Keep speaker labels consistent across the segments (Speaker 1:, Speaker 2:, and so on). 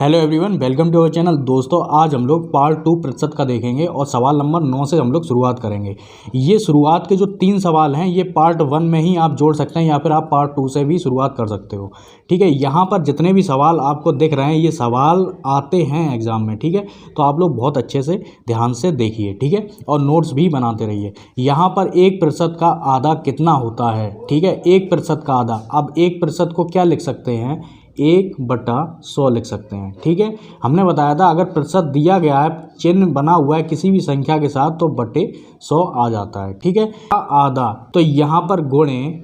Speaker 1: Hello everyone, welcome to our channel. दोस्तों, आज हम लोग पार्ट 2 प्रतिशत का देखेंगे और सवाल नंबर 9 से हम लोग शुरुआत करेंगे। ये शुरुआत के जो 3 सवाल हैं ये पार्ट 1 में ही आप जोड़ सकते हैं या फिर आप पार्ट 2 से भी शुरुआत कर सकते हो। ठीक है, यहाँ पर जितने भी सवाल आपको दिख रहे हैं ये सवाल आते हैं एग्जाम में। ठीक है, तो आप लोग बहुत अच्छे से ध्यान से देखिए। ठीक है, और नोट्स भी बनाते रहिए। यहाँ पर 1% का आधा कितना होता है? ठीक है, 1% का आधा। अब 1% को क्या लिख सकते हैं? 1/100 लिख सकते हैं। ठीक है, हमने बताया था अगर प्रतिशत दिया गया है, चिन्ह बना हुआ है किसी भी संख्या के साथ, तो बटे 100 आ जाता है। ठीक है, आधा तो यहाँ पर गुणे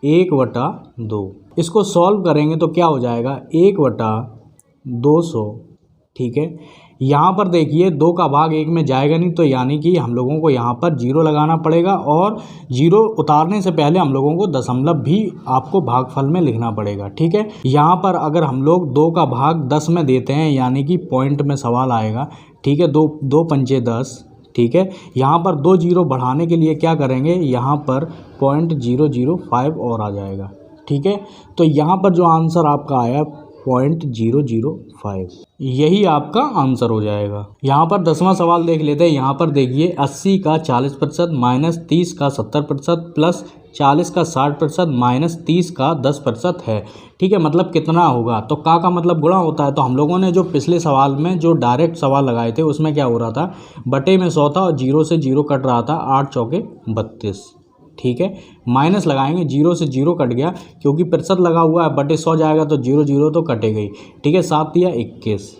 Speaker 1: 1/2। इसको सॉल्व करेंगे तो क्या हो जाएगा? 1/200। ठीक है, यहाँ पर देखिए 2 का भाग 1 में जाएगा नहीं, तो यानी कि हम लोगों को यहाँ पर 0 लगाना पड़ेगा और 0 उतारने से पहले हम लोगों को दशमलव भी आपको भागफल में लिखना पड़ेगा। ठीक है, यहाँ पर अगर हम लोग 2 का भाग 10 में देते हैं यानी कि पॉइंट में सवाल आएगा। ठीक है, 2 पंचे 10। ठीक है, यहाँ पर 2 0 बढ़ाने के लिए क्या करेंगे? यहाँ पर 0.005 और आ जाएगा। ठीक है, तो यहाँ पर जो आंसर आपका आया 0.005, यही आपका आंसर हो जाएगा। यहाँ पर 10वां सवाल देख लेते हैं। यहाँ पर देखिए 80 का 40% माइनस 30 का 70% प्लस 40 का 60% माइनस 30 का 10% है। ठीक है, मतलब कितना होगा? तो का मतलब गुणा होता है। तो हम लोगों ने जो पिछले सवाल में जो डायरेक्ट सवाल लगाए थे उसमें क्या हो रहा था? बटे में 100 था और 0 से 0 कट रहा था। 8 चौके 32। ठीक है, माइनस लगाएंगे, 0 से 0 कट गया क्योंकि प्रतिशत लगा हुआ है, बटे 100 जाएगा तो 0 0 तो कटेगा ही। ठीक है, 7 दिया 21।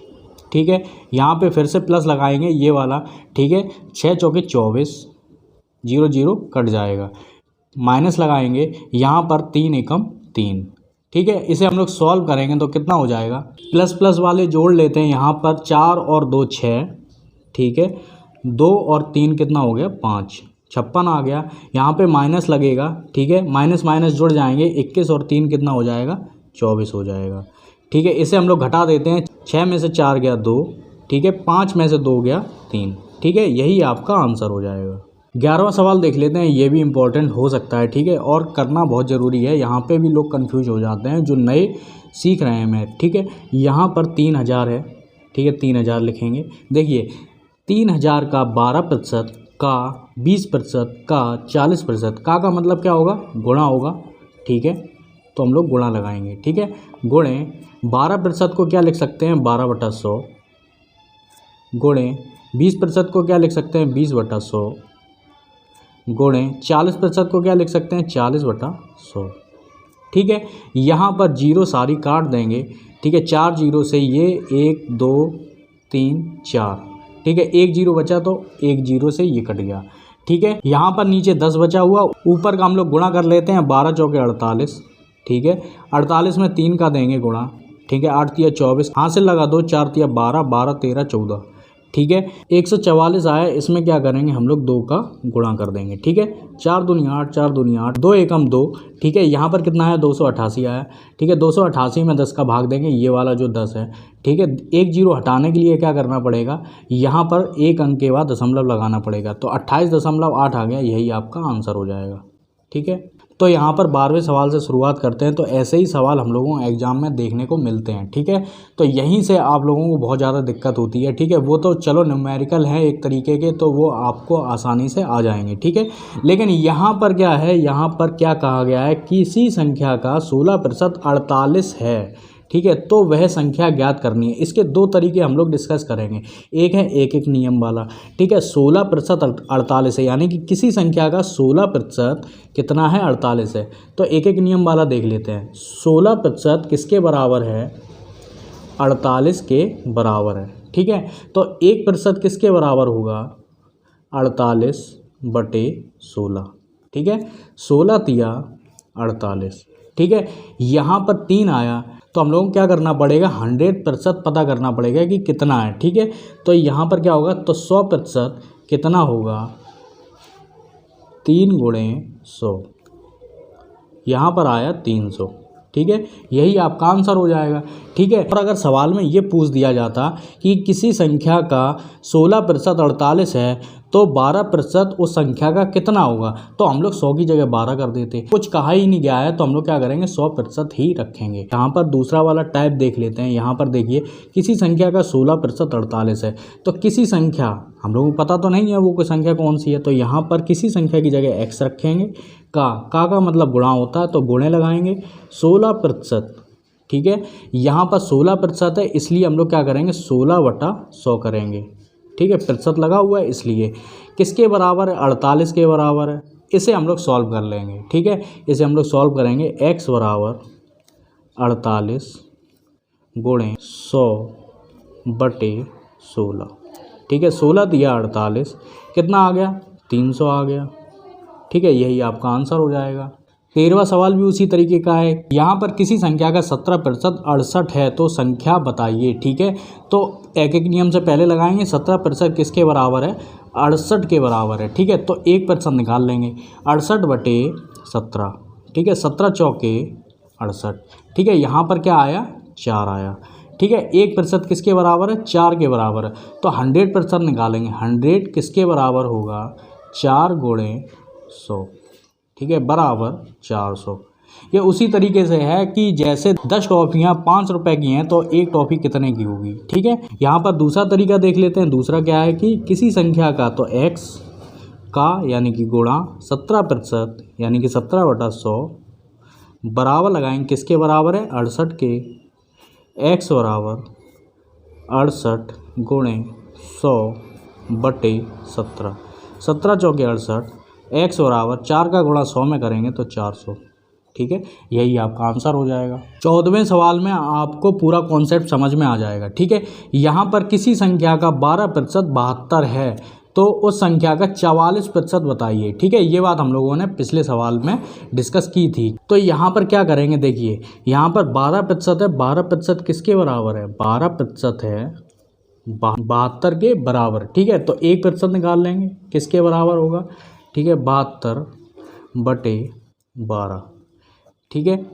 Speaker 1: ठीक है, यहाँ पे फिर से प्लस लगाएंगे ये वाला। ठीक है, 6 चौके 24, 0 0 कट जाएगा। माइनस लगाएंगे यहाँ पर 3 एकम 3। ठीक है, इसे हम लोग सॉल्व करेंगे तो कितना हो जाएगा? प्लस प्लस वाले जोड़ लेते हैं। यहाँ पर 4 और 2 6। ठीक है, 2 और 3 कितना हो गया? 5, 56 आ गया। यहाँ पे माइनस लगेगा। ठीक है, माइनस माइनस जुड़ जाएंगे। 21 और 3 कितना हो जाएगा? 24 हो जाएगा। ठीक है, इसे हम लोग घटा देते हैं। 6 में से 4 गया 2। ठीक है, 5 में से 2 गया 3। ठीक है, यही आपका आंसर हो जाएगा। 11वां सवाल देख लेते हैं। ये भी इम्पोर्टेंट हो सकता है। ठीक है, और करना बहुत ज़रूरी है। यहाँ पे भी लोग कन्फ्यूज हो जाते हैं जो नए सीख रहे हैं मैथ। ठीक है, यहाँ पर 3000 है। ठीक है, 3000 लिखेंगे। देखिए 3000 का 12%, का 20%, का 40%, का मतलब क्या होगा? गुणा होगा। ठीक है, तो हम लोग गुणा लगाएंगे। ठीक है, गुणे 12% को क्या लिख सकते हैं? 12/100। गुणे 20% को क्या लिख सकते हैं? 20/100। गुणे 40% को क्या लिख सकते हैं? 40/100। ठीक है, यहाँ पर 0 सारी काट देंगे। ठीक है, 4 0 से ये 1 2 3 4। ठीक है, 1 0 बचा तो 1 0 से ये कट गया। ठीक है, यहाँ पर नीचे 10 बचा हुआ, ऊपर का हम लोग गुणा कर लेते हैं। 12 चौके 48। ठीक है, 48 में 3 का देंगे गुणा। ठीक है, 8 तिया 24, हासिल लगा 2, 4 तिया 12, 12 13 14। ठीक है, 144 आया। इसमें क्या करेंगे? हम लोग 2 का गुणा कर देंगे। ठीक है, 4 दूनी 8, 4 दूनी 8, 2 एकम 2। ठीक है, यहाँ पर कितना है? 288 आया। ठीक है, 288 में 10 का भाग देंगे, ये वाला जो 10 है। ठीक है, 1 0 हटाने के लिए क्या करना पड़ेगा? यहाँ पर 1 अंक के बाद दशमलव लगाना पड़ेगा, तो 28.8 आ गया। यही आपका आंसर हो जाएगा। ठीक है, तो यहाँ पर 12वें सवाल से शुरुआत करते हैं। तो ऐसे ही सवाल हम लोगों को एग्जाम में देखने को मिलते हैं। ठीक है, तो यहीं से आप लोगों को बहुत ज़्यादा दिक्कत होती है। ठीक है, वो तो चलो न्यूमेरिकल है एक तरीके के, तो वो आपको आसानी से आ जाएंगे। ठीक है, लेकिन यहाँ पर क्या है? यहाँ पर क्या कहा गया है? किसी संख्या का 16% 48 है। ठीक है, तो वह संख्या ज्ञात करनी है। इसके 2 तरीके हम लोग डिस्कस करेंगे। एक है एक एक नियम वाला। ठीक है, 16% 48 है, यानी कि किसी संख्या का 16% कितना है? 48 है। तो एक एक नियम वाला देख लेते हैं। 16% किसके बराबर है? 48 के बराबर है। ठीक है, तो 1% किसके बराबर होगा? 48/16। ठीक है, 16 तिया 48। ठीक है, यहाँ पर 3 आया तो हम लोगों को क्या करना पड़ेगा? 100% पता करना पड़ेगा कि कितना है। ठीक है, तो यहाँ पर क्या होगा? तो 100% कितना होगा? 3 × 100। यहाँ पर आया 300। ठीक है, यही आपका आंसर हो जाएगा। ठीक है, और अगर सवाल में ये पूछ दिया जाता कि किसी संख्या का 16% 48 है तो 12% उस संख्या का कितना होगा, तो हम लोग 100 की जगह 12 कर देते। कुछ कहा ही नहीं गया है तो हम लोग क्या करेंगे, 100% ही रखेंगे। यहाँ पर दूसरा वाला टाइप देख लेते हैं। यहाँ पर देखिए, किसी संख्या का 16% 48 है, तो किसी संख्या, हम लोगों को पता तो नहीं है वो कोई संख्या कौन सी है, तो यहाँ पर किसी संख्या की जगह x रखेंगे। का मतलब गुणा होता है तो गुणे लगाएंगे 16%। ठीक है, यहाँ पर 16% है इसलिए हम लोग क्या करेंगे, 16/100 करेंगे। ठीक है, प्रतिशत लगा हुआ है इसलिए। किसके बराबर है, 48 के बराबर है। इसे हम लोग सॉल्व कर लेंगे। ठीक है, इसे हम लोग सॉल्व करेंगे, x बराबर 48 गुणे 100/16। ठीक है, 16 दिया 48, कितना आ गया, 300 आ गया। ठीक है, यही आपका आंसर हो जाएगा। 13वां सवाल भी उसी तरीके का है। यहाँ पर किसी संख्या का 17% 68 है तो संख्या बताइए। ठीक है, तो एक एक नियम से पहले लगाएंगे। 17% किसके बराबर है, 68 के बराबर है। ठीक है, तो 1% निकाल लेंगे, 68/17। ठीक है, 17 चौके 68। ठीक है, यहाँ पर क्या आया, 4 आया। ठीक है, 1% किसके बराबर है, 4 के बराबर है, तो 100% निकालेंगे। 100 किसके बराबर होगा, 4 गुणे 100। ठीक है, बराबर 400। ये उसी तरीके से है कि जैसे 10 टॉफ़ियाँ 5 रुपए की हैं तो एक टॉफ़ी कितने की होगी। ठीक है, यहाँ पर दूसरा तरीका देख लेते हैं। दूसरा क्या है कि किसी संख्या का, तो x का यानी कि गुणा 17% यानी कि 17/100 बराबर लगाएंगे, किसके बराबर है, 68 के। x बराबर 68 गुणे 100/17। 17 चौके 68। x बराबर 4 का गुणा 100 में करेंगे तो 400। ठीक है, यही आपका आंसर हो जाएगा। 14वें सवाल में आपको पूरा कॉन्सेप्ट समझ में आ जाएगा। ठीक है, यहाँ पर किसी संख्या का 12% 72 है तो उस संख्या का 44% बताइए। ठीक है, ये बात हम लोगों ने पिछले सवाल में डिस्कस की थी। तो यहाँ पर क्या करेंगे, देखिए यहाँ पर 12% है, 12% किसके बराबर है, 12% है 72 के बराबर। ठीक है, तो 1% निकाल लेंगे, किसके बराबर होगा, ठीक है, 72/12। ठीक है,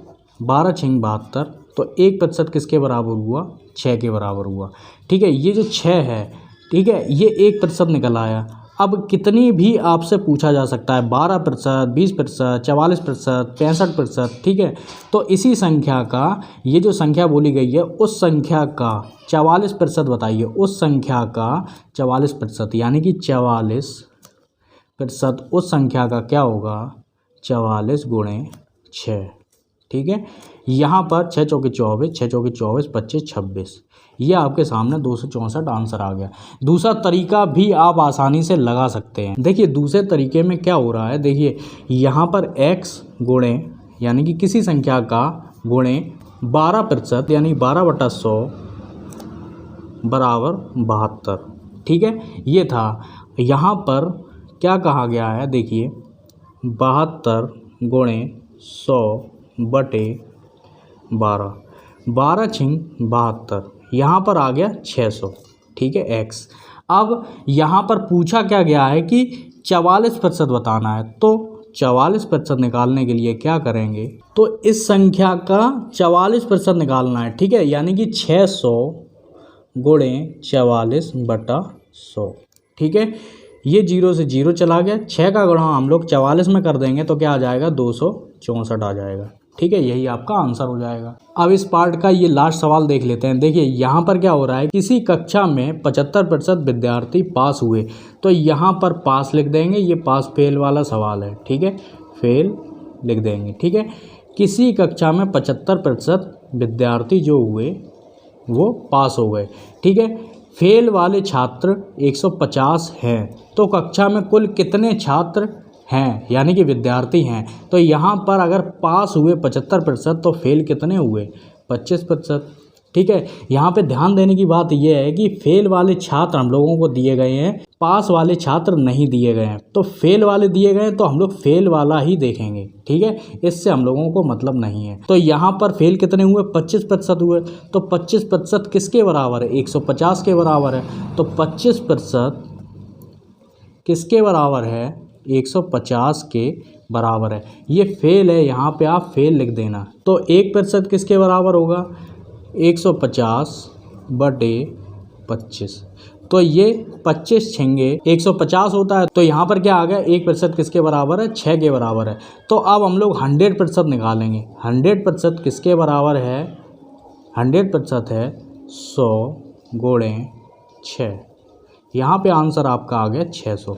Speaker 1: 12 × 72, तो 1% किसके बराबर हुआ, 6 के बराबर हुआ। ठीक है, ये जो 6 है, ठीक है, ये 1% निकल आया। अब कितनी भी आपसे पूछा जा सकता है, 12%, 20%, 44%, 65%। ठीक है, तो इसी संख्या का, ये जो संख्या बोली गई है उस संख्या का 44% बताइए। उस संख्या का 44% यानी कि 44% उस संख्या का क्या होगा, 44 गुणे 6। ठीक है, यहाँ पर 6 चौके 24, 6 चौके 24, 25, 26, ये आपके सामने 264 आंसर आ गया। दूसरा तरीका भी आप आसानी से लगा सकते हैं। देखिए दूसरे तरीके में क्या हो रहा है, देखिए यहाँ पर x गुणे यानी कि किसी संख्या का गुणे 12% यानी 12/100 बराबर 72। ठीक है, ये था। यहाँ पर क्या कहा गया है, देखिए 72 गुणे 100/12, 12 × 72, यहाँ पर आ गया 600। ठीक है, x। अब यहाँ पर पूछा क्या गया है कि 44% बताना है, तो 44% निकालने के लिए क्या करेंगे, तो इस संख्या का 44% निकालना है। ठीक है, यानी कि 600 गुणे 44/100। ठीक है, ये 0 से 0 चला गया, 6 का गुणा हम लोग 44 में कर देंगे तो क्या आ जाएगा, 264 आ जाएगा। ठीक है, यही आपका आंसर हो जाएगा। अब इस पार्ट का ये लास्ट सवाल देख लेते हैं। देखिए यहाँ पर क्या हो रहा है, किसी कक्षा में 75% विद्यार्थी पास हुए, तो यहाँ पर पास लिख देंगे, ये पास फेल वाला सवाल है। ठीक है, फेल लिख देंगे। ठीक है, किसी कक्षा में 75% विद्यार्थी जो हुए वो पास हो गए। ठीक है, फेल वाले छात्र 150 हैं, तो कक्षा में कुल कितने छात्र हैं यानी कि विद्यार्थी हैं, तो यहाँ पर अगर पास हुए 75% तो फेल कितने हुए, 25%। ठीक है, यहाँ पे ध्यान देने की बात यह है कि फेल वाले छात्र हम लोगों को दिए गए हैं, पास वाले छात्र नहीं दिए गए हैं। तो फेल वाले दिए गए हैं तो हम लोग फेल वाला ही देखेंगे। ठीक है, इससे हम लोगों को मतलब नहीं है। तो यहाँ पर फेल कितने हुए, 25% हुए, तो 25% किसके बराबर है, 150 के बराबर है। तो 25% किसके बराबर है, 150 के बराबर है। ये फेल है, यहाँ पे आप फेल लिख देना। तो 1% किसके बराबर होगा? 150/25। तो ये 25 छेंगे 150 होता है। तो यहाँ पर क्या आ गया? 1% किसके बराबर है? 6 के बराबर है। तो अब हम लोग 100% निकालेंगे। 100% किसके बराबर है? 100% है 100 गुणे 6। यहाँ पे आंसर आपका आ गया 600।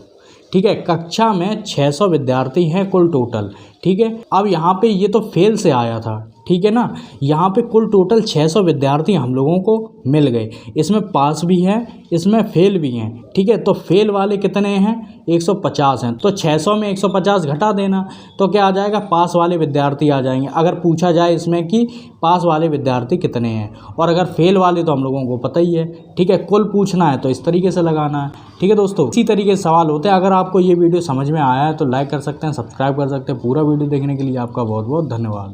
Speaker 1: ठीक है, कक्षा में 600 विद्यार्थी हैं कुल टोटल। ठीक है, अब यहाँ पे ये तो फेल से आया था, ठीक है ना। यहाँ पे कुल टोटल 600 विद्यार्थी हम लोगों को मिल गए। इसमें पास भी हैं, इसमें फेल भी हैं। ठीक है, तो फेल वाले कितने हैं? 150 हैं। तो 600 में 150 घटा देना, तो क्या आ जाएगा? पास वाले विद्यार्थी आ जाएंगे। अगर पूछा जाए इसमें कि पास वाले विद्यार्थी कितने हैं, और अगर फेल वाले तो हम लोगों को पता ही है। ठीक है, कुल पूछना है तो इस तरीके से लगाना है। ठीक है दोस्तों, इसी तरीके से सवाल होते हैं। अगर आपको ये वीडियो समझ में आया है तो लाइक कर सकते हैं, सब्सक्राइब कर सकते हैं। पूरा वीडियो देखने के लिए आपका बहुत बहुत धन्यवाद।